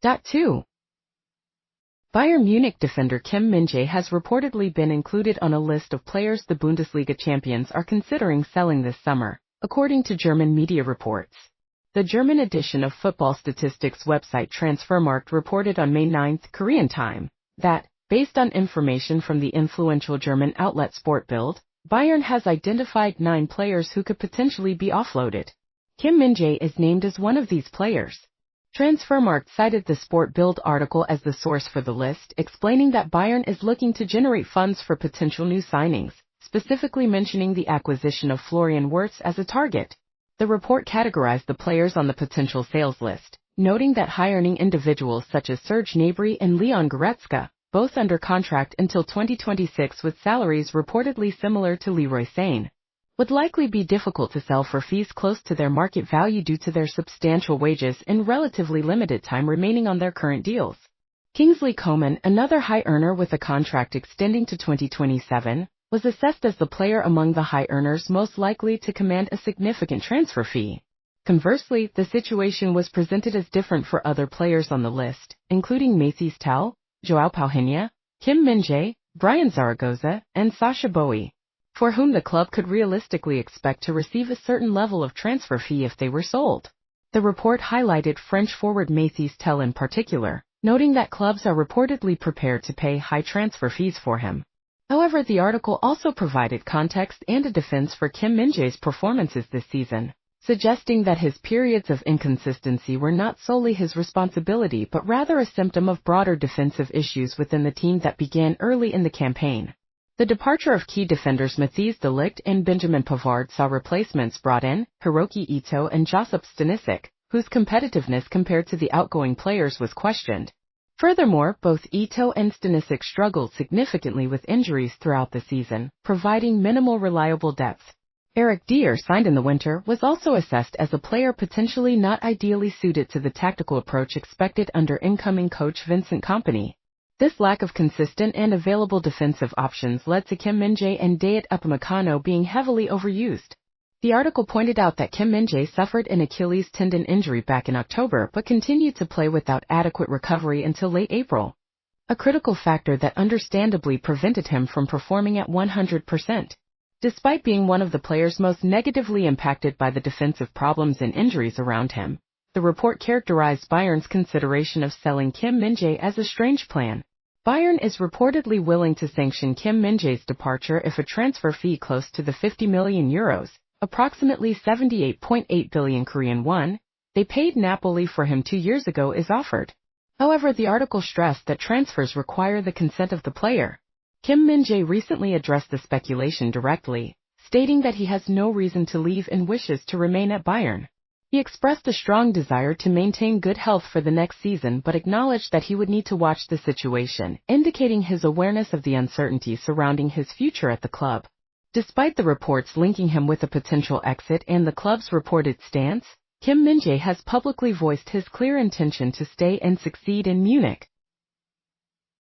2. Bayern Munich defender Kim Min-jae has reportedly been included on a list of players the Bundesliga champions are considering selling this summer, according to German media reports. The German edition of football statistics website Transfermarkt reported on May 9, Korean time, that, based on information from the influential German outlet Sportbild, Bayern has identified 9 players who could potentially be offloaded. Kim Min-jae is named as one of these players. Transfermarkt cited the Sportbild article as the source for the list, explaining that Bayern is looking to generate funds for potential new signings, specifically mentioning the acquisition of Florian Wirtz as a target. The report categorized the players on the potential sales list, noting that high-earning individuals such as Serge Gnabry and Leon Goretzka, both under contract until 2026 with salaries reportedly similar to Leroy Sané, would likely be difficult to sell for fees close to their market value due to their substantial wages and relatively limited time remaining on their current deals. Kingsley Coman, another high earner with a contract extending to 2027, was assessed as the player among the high earners most likely to command a significant transfer fee. Conversely, the situation was presented as different for other players on the list, including Mathys Tel, João Palhinha, Kim Min-jae, Brian Zaragoza, and Sacha Boey, for whom the club could realistically expect to receive a certain level of transfer fee if they were sold. The report highlighted French forward Mathys Tel in particular, noting that clubs are reportedly prepared to pay high transfer fees for him. However, the article also provided context and a defense for Kim Min-jae's performances this season, suggesting that his periods of inconsistency were not solely his responsibility but rather a symptom of broader defensive issues within the team that began early in the campaign. The departure of key defenders Matthijs de Ligt and Benjamin Pavard saw replacements brought in, Hiroki Ito and Josip Stanisic, whose competitiveness compared to the outgoing players was questioned. Furthermore, both Ito and Stanisic struggled significantly with injuries throughout the season, providing minimal reliable depth. Eric Dier, signed in the winter, was also assessed as a player potentially not ideally suited to the tactical approach expected under incoming coach Vincent Kompany. This lack of consistent and available defensive options led to Kim Min-jae and Dayot Upamecano being heavily overused. The article pointed out that Kim Min-jae suffered an Achilles tendon injury back in October but continued to play without adequate recovery until late April, a critical factor that understandably prevented him from performing at 100%. Despite being one of the players most negatively impacted by the defensive problems and injuries around him, the report characterized Bayern's consideration of selling Kim Min-jae as a strange plan. Bayern is reportedly willing to sanction Kim Min-jae's departure if a transfer fee close to the €50 million, approximately 78.8 billion Korean won, they paid Napoli for him 2 years ago is offered. However, the article stressed that transfers require the consent of the player. Kim Min-jae recently addressed the speculation directly, stating that he has no reason to leave and wishes to remain at Bayern. He expressed a strong desire to maintain good health for the next season but acknowledged that he would need to watch the situation, indicating his awareness of the uncertainty surrounding his future at the club. Despite the reports linking him with a potential exit and the club's reported stance, Kim Min-jae has publicly voiced his clear intention to stay and succeed in Munich.